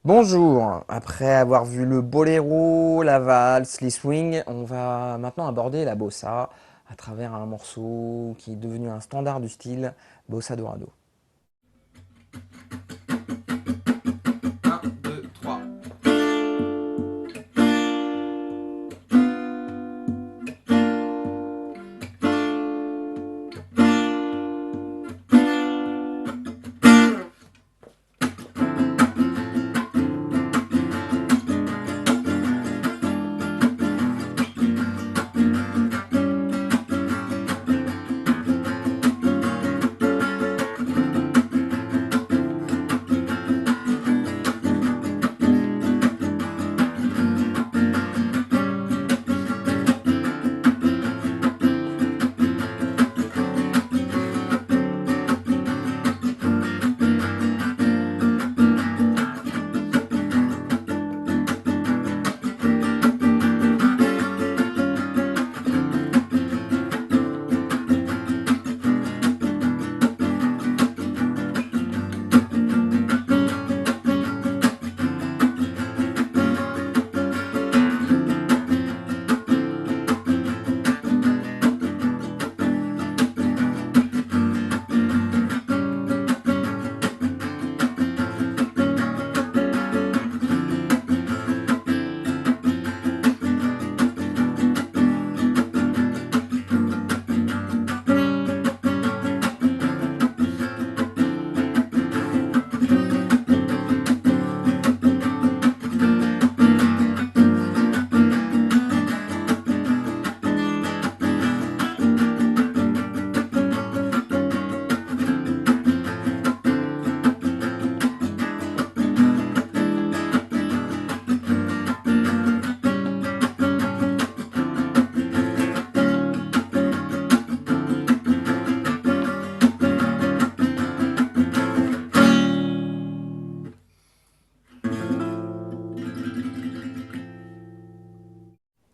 Bonjour, après avoir vu le boléro, la valse, les swings, on va maintenant aborder la bossa à travers un morceau qui est devenu un standard du style, Bossa Dorado. Un, deux, trois.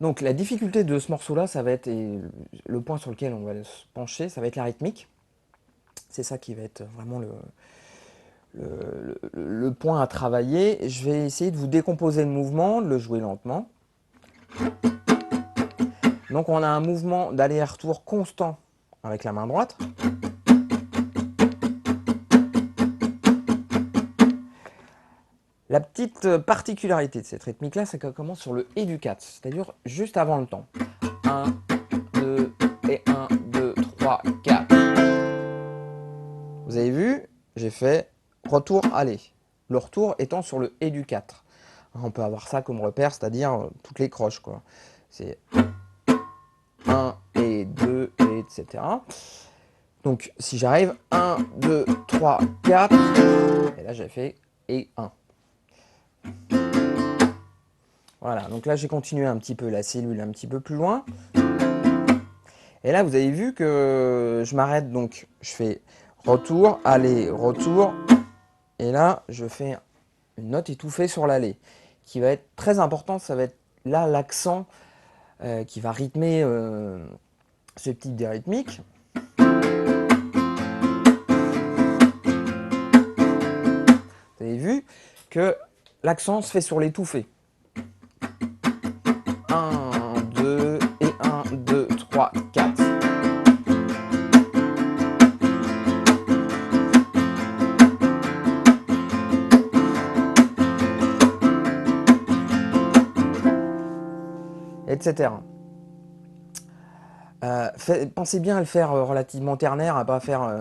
Donc la difficulté de ce morceau-là, ça va être, et le point sur lequel on va se pencher, ça va être la rythmique. C'est ça qui va être vraiment le point à travailler. Je vais essayer de vous décomposer le mouvement, de le jouer lentement. Donc on a un mouvement d'aller-retour constant avec la main droite. La petite particularité de cette rythmique-là, c'est qu'elle commence sur le et du 4, c'est-à-dire juste avant le temps. 1, 2, et 1, 2, 3, 4. Vous avez vu, j'ai fait retour, aller. Le retour étant sur le et du 4. On peut avoir ça comme repère, c'est-à-dire toutes les croches, quoi. C'est 1, etc. Donc si j'arrive 1, 2, 3, 4, et là j'ai fait et 1. Voilà, donc là j'ai continué un petit peu la cellule un petit peu plus loin. Et là vous avez vu que je m'arrête, donc je fais retour, aller, retour. Et là je fais une note étouffée sur l'aller, qui va être très important, ça va être là l'accent qui va rythmer ce type de rythmique. Vous avez vu que l'accent se fait sur l'étouffé. 1, 2, et 1, 2, 3, 4. Etc. Pensez bien à le faire relativement ternaire, à pas faire...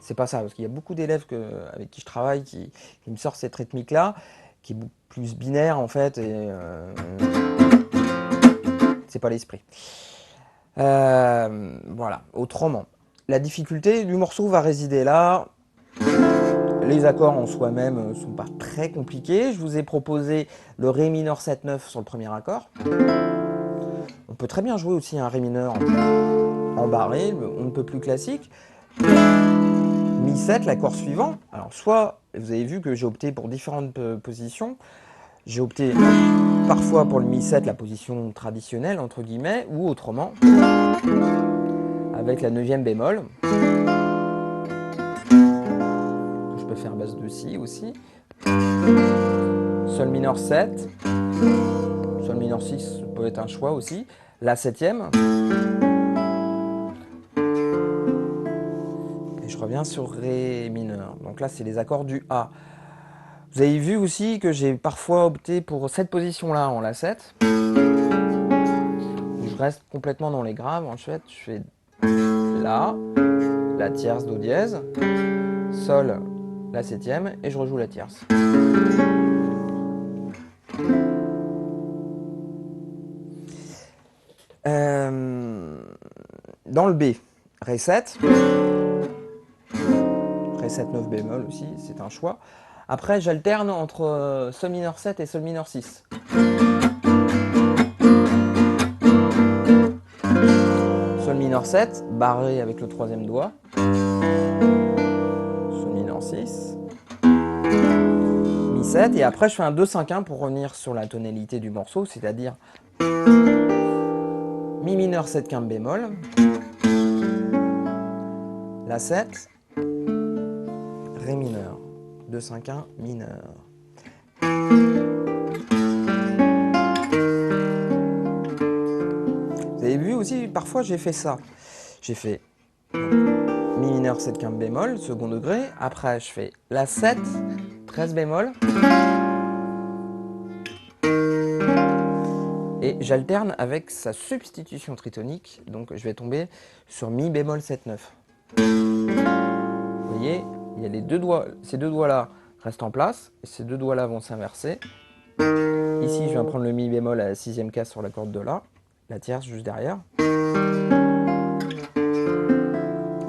C'est pas ça, parce qu'il y a beaucoup d'élèves avec qui je travaille qui me sortent cette rythmique-là, qui est beaucoup plus binaire en fait, et c'est pas l'esprit. Voilà, autrement. La difficulté du morceau va résider là. Les accords en soi-même sont pas très compliqués. Je vous ai proposé le Ré mineur 7-9 sur le premier accord. On peut très bien jouer aussi un Ré mineur en barré, on ne peut plus classique. Mi 7, l'accord suivant. Alors soit, vous avez vu que j'ai opté pour différentes positions. J'ai opté parfois pour le Mi 7, la position traditionnelle, entre guillemets, ou autrement, avec la 9e bémol. Je peux faire basse de Si aussi. Sol mineur 7. Sol mineur 6 peut être un choix aussi. La 7e. Et je reviens sur Ré mineur. Donc là, c'est les accords du A. Vous avez vu aussi que j'ai parfois opté pour cette position-là en La 7. Je reste complètement dans les graves. En fait, je fais La, la tierce, Do dièse, Sol, la 7e, et je rejoue la tierce. Dans le B, Ré 7. Ré 7, 9 bémol aussi, c'est un choix. Après, j'alterne entre Sol mineur 7 et Sol mineur 6. Sol mineur 7, barré avec le 3e doigt. Sol mineur 6. Mi 7, et après je fais un 2-5-1 pour revenir sur la tonalité du morceau, c'est-à-dire Mi mineur 7 quinte bémol, La 7, Ré mineur, 2-5-1 mineur. Vous avez vu aussi, parfois j'ai fait ça. J'ai fait Mi mineur 7 quinte bémol, second degré. Après je fais La 7, 13 bémol. Et j'alterne avec sa substitution tritonique. Donc je vais tomber sur Mi bémol 7-9. Vous voyez, il y a les deux doigts, ces deux doigts-là restent en place, et ces deux doigts-là vont s'inverser. Ici, je viens prendre le Mi bémol à la 6e case sur la corde de La, la tierce juste derrière.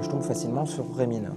Je tombe facilement sur Ré mineur.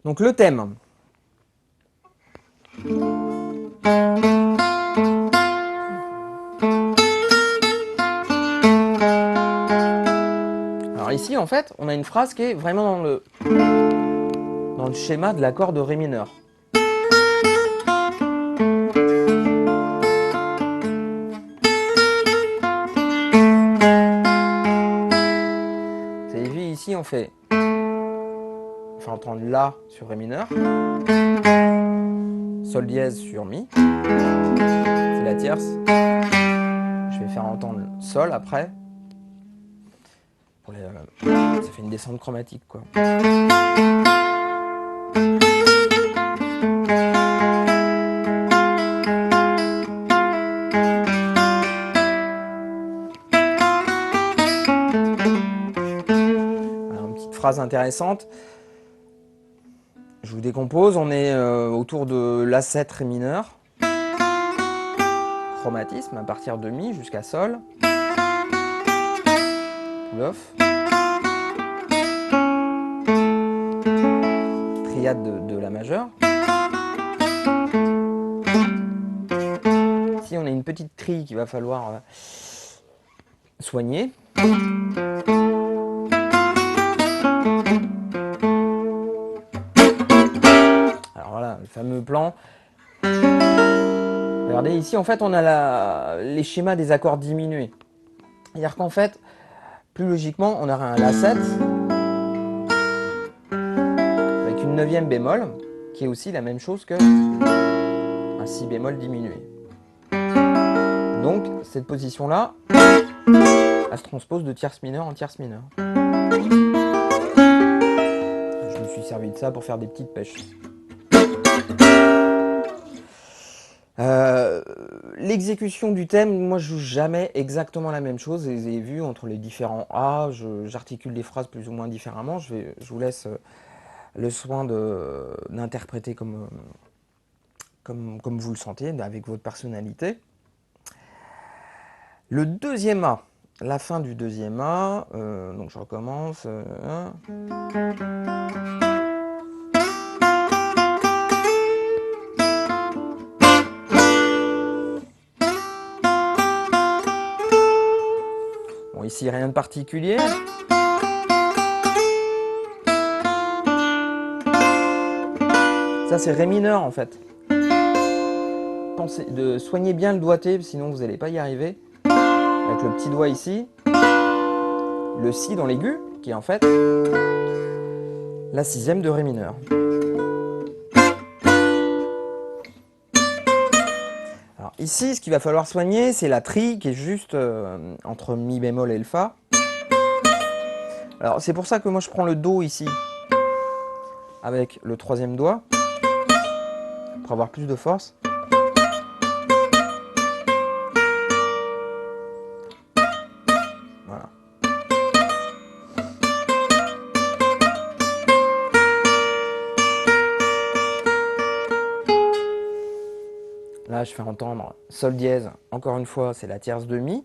Donc le thème. Alors ici, en fait, on a une phrase qui est vraiment dans le schéma de l'accord de Ré mineur. Vous avez vu ici, on fait entendre La sur Ré mineur, Sol dièse sur Mi, c'est la tierce. Je vais faire entendre Sol après. Ça fait une descente chromatique, quoi. Alors, une petite phrase intéressante. Je vous décompose, on est autour de La7 Ré mineur, chromatisme à partir de Mi jusqu'à Sol, pull-off, triade de La majeure. Ici on a une petite tri qu'il va falloir soigner. Alors voilà, le fameux plan. Regardez, ici, en fait, on a les schémas des accords diminués. C'est-à-dire qu'en fait, plus logiquement, on aurait un La7 avec une 9e bémol, qui est aussi la même chose que un Si bémol diminué. Donc, cette position-là, elle se transpose de tierce mineure en tierce mineure. Je me suis servi de ça pour faire des petites pêches. L'exécution du thème, moi je joue jamais exactement la même chose. Vous avez vu, entre les différents A, j'articule des phrases plus ou moins différemment. Je vous laisse le soin d'interpréter comme vous le sentez, avec votre personnalité. Le deuxième A, la fin du deuxième A, donc je recommence. Bon, ici rien de particulier. Ça c'est Ré mineur en fait. Pensez de soigner bien le doigté, sinon vous n'allez pas y arriver. Avec le petit doigt ici, le Si dans l'aigu, qui est en fait la 6e de Ré mineur. Alors ici, ce qu'il va falloir soigner, c'est la tri qui est juste entre Mi bémol et le Fa. Alors c'est pour ça que moi je prends le Do ici, avec le 3e doigt, pour avoir plus de force. Voilà. Là, je fais entendre Sol dièse, encore une fois, c'est la tierce de Mi.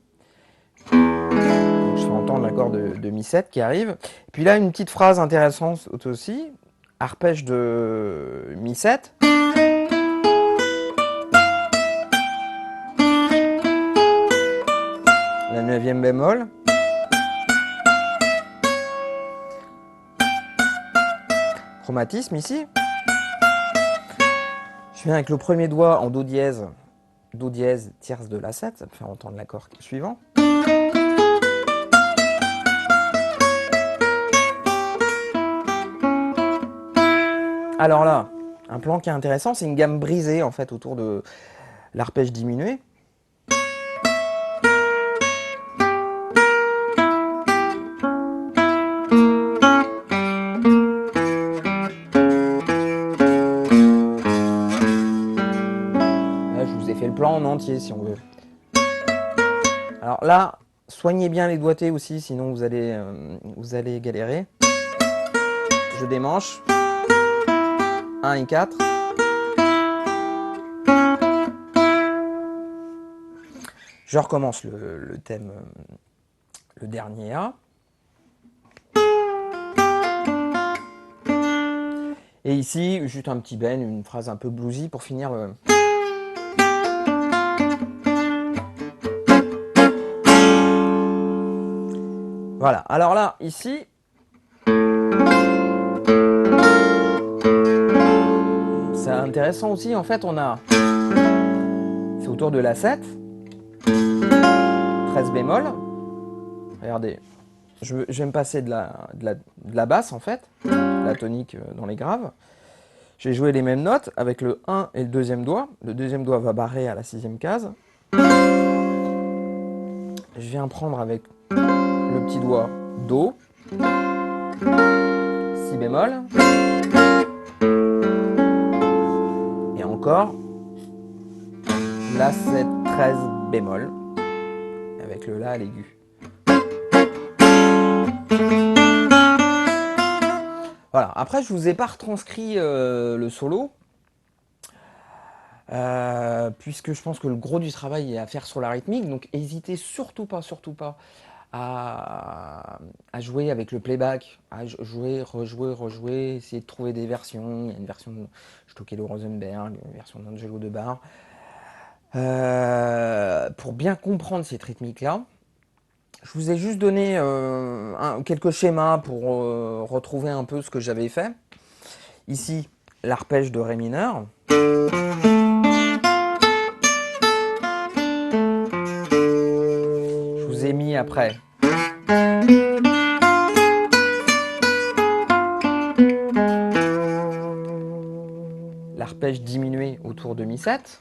Donc, je fais entendre l'accord de Mi7 qui arrive. Puis là, une petite phrase intéressante aussi, arpège de Mi7. La 9e bémol. Chromatisme ici. Je viens avec le premier doigt en Do dièse, tierce de La7, ça me fait entendre l'accord suivant. Alors là, un plan qui est intéressant, c'est une gamme brisée en fait autour de l'arpège diminué. Fait le plan en entier si on veut. Alors là, soignez bien les doigtés aussi, sinon vous allez galérer. Je démanche. 1 et 4. Je recommence le thème, le dernier A. Et ici, juste un petit bend, une phrase un peu bluesy pour finir le... Voilà, alors là, ici, c'est intéressant aussi, en fait, on a, c'est autour de la 7, 13 bémol, regardez, je vais me passer de la basse, en fait, la tonique dans les graves, j'ai joué les mêmes notes avec le 1 et le deuxième doigt va barrer à la 6e case, je viens prendre avec le petit doigt Do, si bémol, et encore La 7, 13 bémol, avec le La à l'aigu. Voilà, après je vous ai pas retranscrit le solo, puisque je pense que le gros du travail est à faire sur la rythmique, donc n'hésitez surtout pas à jouer avec le playback, à jouer, rejouer, essayer de trouver des versions. Il y a une version de Stockello Rosenberg, une version d'Angelo de Bar. Pour bien comprendre cette rythmique-là, je vous ai juste donné quelques schémas pour retrouver un peu ce que j'avais fait. Ici, l'arpège de Ré mineur. Je vous ai mis après l'arpège diminué autour de Mi7.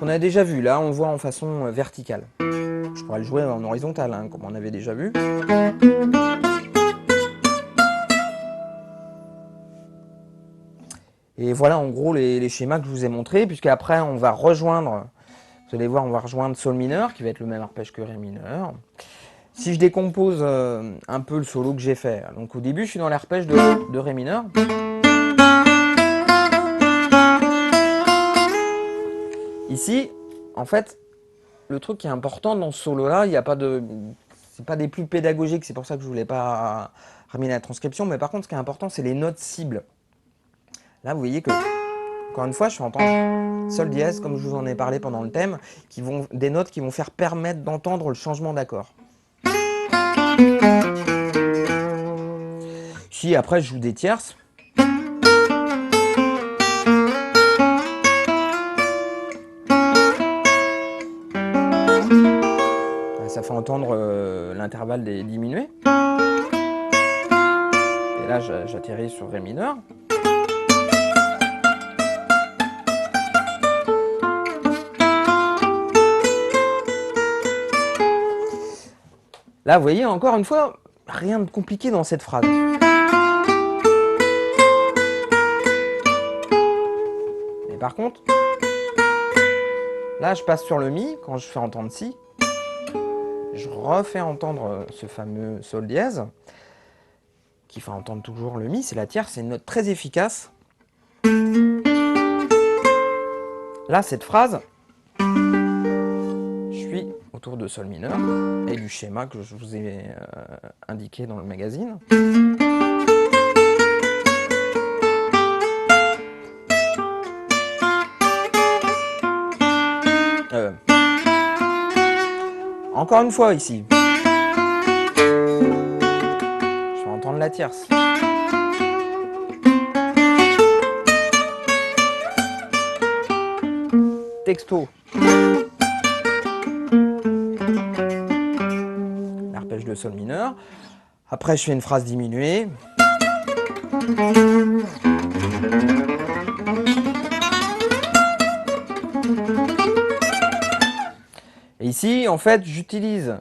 On a déjà vu, là on voit en façon verticale. Je pourrais le jouer en horizontal, hein, comme on avait déjà vu. Et voilà en gros les schémas que je vous ai montrés, puisque après on va rejoindre, vous allez voir, on va rejoindre Sol mineur, qui va être le même arpège que Ré mineur. Si je décompose un peu le solo que j'ai fait, donc au début je suis dans l'arpège de Ré mineur. Ici, en fait, le truc qui est important dans ce solo-là, il n'y a pas de... C'est pas des plus pédagogiques, c'est pour ça que je voulais pas ramener la transcription, mais par contre ce qui est important, c'est les notes cibles. Là, vous voyez que, encore une fois, je fais entendre Sol dièse, comme je vous en ai parlé pendant le thème, des notes qui vont faire permettre d'entendre le changement d'accord. Ici, après, je joue des tierces. Ça fait entendre l'intervalle des diminués. Et là, j'atterris sur Ré mineur. Là, vous voyez, encore une fois, rien de compliqué dans cette phrase. Mais par contre, là, je passe sur le Mi, quand je fais entendre Si. Je refais entendre ce fameux Sol dièse, qui fait entendre toujours le Mi, c'est la tierce, c'est une note très efficace. Là, cette phrase, je suis autour de Sol mineur et du schéma que je vous ai indiqué dans le magazine. Encore une fois ici, je vais entendre la tierce. Texto. L'arpège de Sol mineur. Après, je fais une phrase diminuée. Et ici, en fait, j'utilise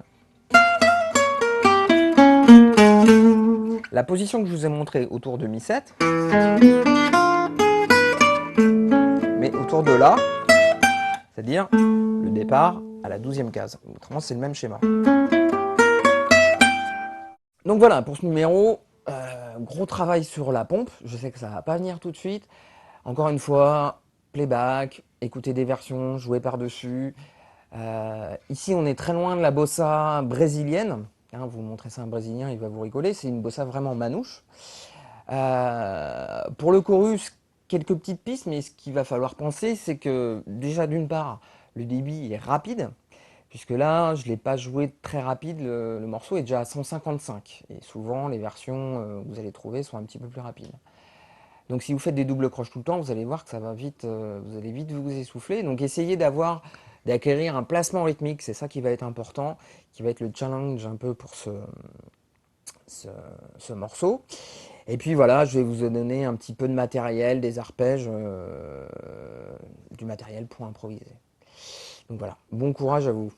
la position que je vous ai montrée autour de Mi7, mais autour de La, c'est-à-dire le départ à la 12e case. Autrement, c'est le même schéma. Donc voilà, pour ce numéro, gros travail sur la pompe. Je sais que ça ne va pas venir tout de suite. Encore une fois, playback, écouter des versions, jouer par-dessus. Ici, on est très loin de la bossa brésilienne. Hein, vous montrez ça à un Brésilien, il va vous rigoler. C'est une bossa vraiment manouche. Pour le chorus, quelques petites pistes, mais ce qu'il va falloir penser, c'est que déjà d'une part, le débit est rapide, puisque là, je ne l'ai pas joué très rapide, le morceau est déjà à 155. Et souvent, les versions que vous allez trouver sont un petit peu plus rapides. Donc si vous faites des doubles croches tout le temps, vous allez voir que ça va vite, vous allez vite vous essouffler. Donc essayez d'acquérir un placement rythmique, c'est ça qui va être important, qui va être le challenge un peu pour ce, ce morceau. Et puis voilà, je vais vous donner un petit peu de matériel, des arpèges, du matériel pour improviser. Donc voilà, bon courage à vous.